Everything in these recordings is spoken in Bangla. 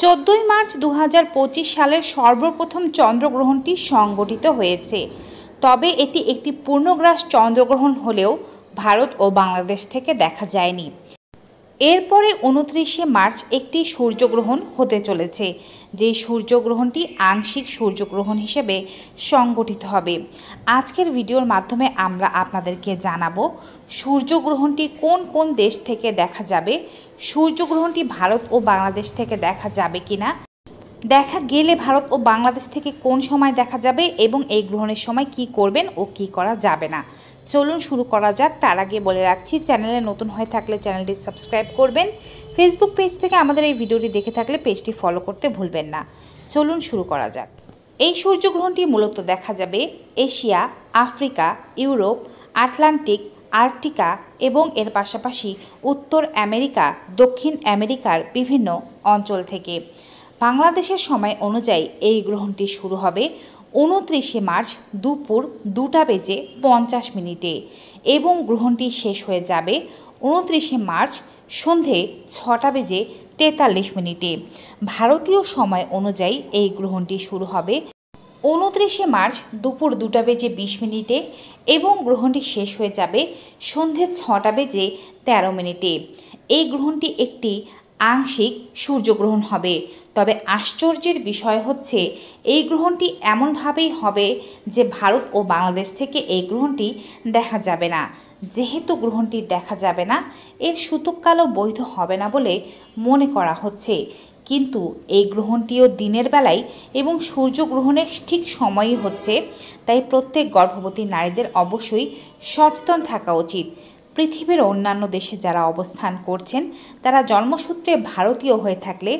14 মার্চ 2025 সালের সর্বপ্রথম চন্দ্রগ্রহণটি সংঘটিত হয়েছে। তবে এটি একটি পূর্ণগ্রাস চন্দ্রগ্রহণ হলেও ভারত ও বাংলাদেশ থেকে দেখা যায়নি। এরপরে 29শে মার্চ একটি সূর্যগ্রহণ হতে চলেছে, যে সূর্যগ্রহণটি আংশিক সূর্যগ্রহণ হিসেবে সংগঠিত হবে। আজকের ভিডিওর মাধ্যমে আমরা আপনাদেরকে জানাবো সূর্যগ্রহণটি কোন কোন দেশ থেকে দেখা যাবে, সূর্যগ্রহণটি ভারত ও বাংলাদেশ থেকে দেখা যাবে কিনা, দেখা গেলে ভারত ও বাংলাদেশ থেকে কোন সময় দেখা যাবে এবং এই গ্রহণের সময় কি করবেন ও কি করা যাবে না। চলুন শুরু করা যাক। তার আগে বলে রাখছি, চ্যানেলে নতুন হয়ে থাকলে চ্যানেলটি সাবস্ক্রাইব করবেন। ফেসবুক পেজ থেকে আমাদের এই ভিডিওটি দেখে থাকলে পেজটি ফলো করতে ভুলবেন না। চলুন শুরু করা যাক। এই সূর্যগ্রহণটি মূলত দেখা যাবে এশিয়া, আফ্রিকা, ইউরোপ, আটলান্টিক, আর্কটিকা এবং এর পাশাপাশি উত্তর আমেরিকা, দক্ষিণ আমেরিকার বিভিন্ন অঞ্চল থেকে। বাংলাদেশের সময় অনুযায়ী এই গ্রহণটি শুরু হবে 29শে মার্চ দুপুর 2:50 এবং গ্রহণটি শেষ হয়ে যাবে 29শে মার্চ সন্ধে 6:43। ভারতীয় সময় অনুযায়ী এই গ্রহণটি শুরু হবে 29শে মার্চ দুপুর 2:20 এবং গ্রহণটি শেষ হয়ে যাবে সন্ধে 6:13। এই গ্রহণটি একটি আংশিক সূর্যগ্রহণ হবে। তবে আশ্চর্যের বিষয় হচ্ছে এই গ্রহণটি এমনভাবেই হবে যে ভারত ও বাংলাদেশ থেকে এই গ্রহণটি দেখা যাবে না। যেহেতু গ্রহণটি দেখা যাবে না, এর সূতককালও বৈধ হবে না বলে মনে করা হচ্ছে। কিন্তু এই গ্রহণটিও দিনের বেলায় এবং সূর্যগ্রহণের ঠিক সময়ই হচ্ছে, তাই প্রত্যেক গর্ভবতী নারীদের অবশ্যই সচেতন থাকা উচিত। পৃথিবীর অন্যান্য দেশে যারা অবস্থান করছেন তারা জন্মসূত্রে ভারতীয় হয়ে থাকলে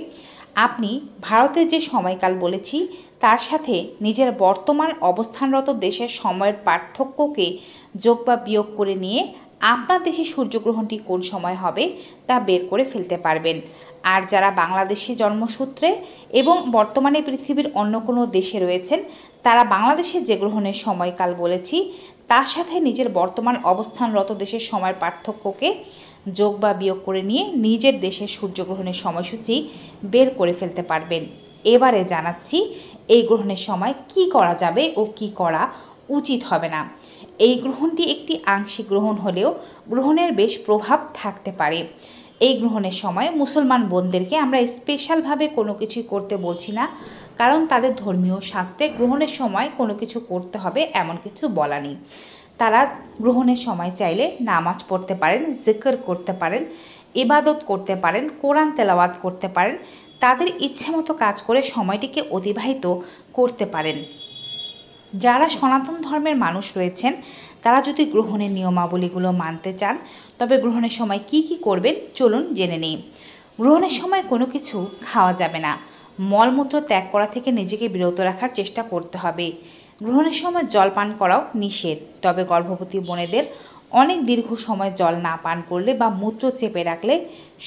আপনি ভারতের যে সময়কাল বলেছি তার সাথে নিজের বর্তমান অবস্থানরত দেশের সময়ের পার্থক্যকে যোগ বা বিয়োগ করে নিয়ে আপনার দেশে সূর্যগ্রহণটি কোন সময় হবে তা বের করে ফেলতে পারবেন। আর যারা বাংলাদেশি জন্মসূত্রে এবং বর্তমানে পৃথিবীর অন্য কোনো দেশে রয়েছেন, তারা বাংলাদেশের যে গ্রহণের সময়কাল বলেছি তার সাথে নিজের বর্তমান অবস্থানরত দেশের সময়ের পার্থক্যকে যোগ বা বিয়োগ করে নিয়ে নিজের দেশের সূর্যগ্রহণের সময়সূচি বের করে ফেলতে পারবেন। এবারে জানাচ্ছি এই গ্রহণের সময় কি করা যাবে ও কি করা উচিত হবে না। এই গ্রহণটি একটি আংশিক গ্রহণ হলেও গ্রহণের বেশ প্রভাব থাকতে পারে। এই গ্রহণের সময় মুসলমান বোনদেরকে আমরা স্পেশালভাবে কোনো কিছু করতে বলছি না, কারণ তাদের ধর্মীয় শাস্ত্রে গ্রহণের সময় কোনো কিছু করতে হবে এমন কিছু বলা নেই। তারা গ্রহণের সময় চাইলে নামাজ পড়তে পারেন, জিকির করতে পারেন, ইবাদত করতে পারেন, কোরআন তেলাওয়াত করতে পারেন, তাদের ইচ্ছে মতো কাজ করে সময়টিকে অতিবাহিত করতে পারেন। যারা সনাতন ধর্মের মানুষ রয়েছেন তারা যদি গ্রহণের নিয়মাবলীগুলো মানতে চান তবে গ্রহণের সময় কি কি করবেন চলুন জেনে নিই। গ্রহণের সময় কোনো কিছু খাওয়া যাবে না। মলমূত্র ত্যাগ করা থেকে নিজেকে বিরত রাখার চেষ্টা করতে হবে। গ্রহণের সময় জল পান করাও নিষেধ। তবে গর্ভবতী বোনেদের অনেক দীর্ঘ সময় জল না পান করলে বা মূত্র চেপে রাখলে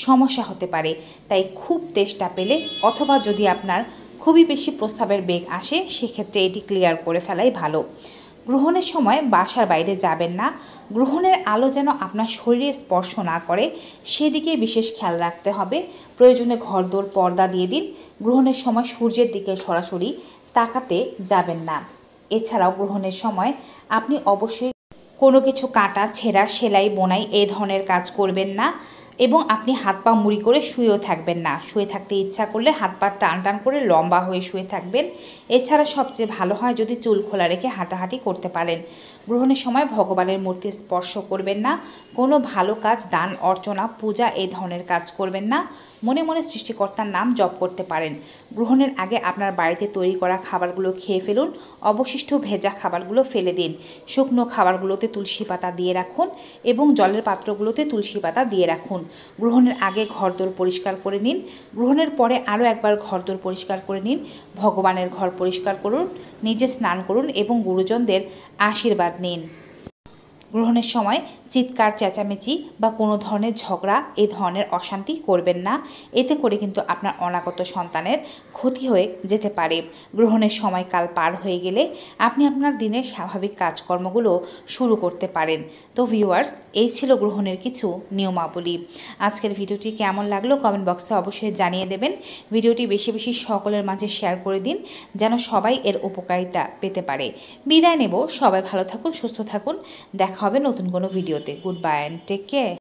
সমস্যা হতে পারে। তাই খুব তেষ্টা পেলে অথবা যদি আপনার খুবই বেশি প্রস্রাবের বেগ আসে সেক্ষেত্রে এটি ক্লিয়ার করে ফেলাই ভালো। গ্রহণের সময় বাসার বাইরে যাবেন না। গ্রহণের আলো যেন আপনার শরীরে স্পর্শ না করে সেদিকে বিশেষ খেয়াল রাখতে হবে। প্রয়োজনে ঘরদোর পর্দা দিয়ে দিন। গ্রহণের সময় সূর্যের দিকে সরাসরি তাকাতে যাবেন না। এছাড়াও গ্রহণের সময় আপনি অবশ্যই কোনো কিছু কাটা, ছেঁড়া, সেলাই, বোনাই এই ধরনের কাজ করবেন না এবং আপনি হাত পা মুড়ি করে শুয়েও থাকবেন না। শুয়ে থাকতে ইচ্ছা করলে হাত পা টান টান করে লম্বা হয়ে শুয়ে থাকবেন। এছাড়া সবচেয়ে ভালো হয় যদি চুল খোলা রেখে হাঁটাহাঁটি করতে পারেন। গ্রহণের সময় ভগবানের মূর্তি স্পর্শ করবেন না। কোনো ভালো কাজ, দান, অর্চনা, পূজা এই ধরনের কাজ করবেন না। মনে মনে সৃষ্টিকর্তার নাম জপ করতে পারেন। গ্রহণের আগে আপনার বাড়িতে তৈরি করা খাবারগুলো খেয়ে ফেলুন। অবশিষ্ট ভেজা খাবারগুলো ফেলে দিন। শুকনো খাবারগুলোতে তুলসী পাতা দিয়ে রাখুন এবং জলের পাত্রগুলোতে তুলসী পাতা দিয়ে রাখুন। গ্রহণের আগে ঘরদোর পরিষ্কার করে নিন। গ্রহণের পরে আরও একবার ঘরদোর পরিষ্কার করে নিন। ভগবানের ঘর পরিষ্কার করুন, নিজে স্নান করুন এবং গুরুজনদের আশীর্বাদ নিন। গ্রহণের সময় চিৎকার চেঁচামেচি বা কোনো ধরনের ঝগড়া এই ধরনের অশান্তি করবেন না, এতে করে কিন্তু আপনার অনাগত সন্তানের ক্ষতি হয়ে যেতে পারে। গ্রহণের সময়কাল পার হয়ে গেলে আপনি আপনার দিনের স্বাভাবিক কাজকর্মগুলো শুরু করতে পারেন। তো ভিউয়ার্স, এই ছিল গ্রহণের কিছু নিয়মাবলী। আজকের ভিডিওটি কেমন লাগলো কমেন্ট বক্সে অবশ্যই জানিয়ে দেবেন। ভিডিওটি বেশি বেশি সকলের মাঝে শেয়ার করে দিন যেন সবাই এর উপকারিতা পেতে পারে। বিদায় নেব, সবাই ভালো থাকুন, সুস্থ থাকুন, দেখা হবে নতুন কোনো ভিডিওতে। Goodbye and take care.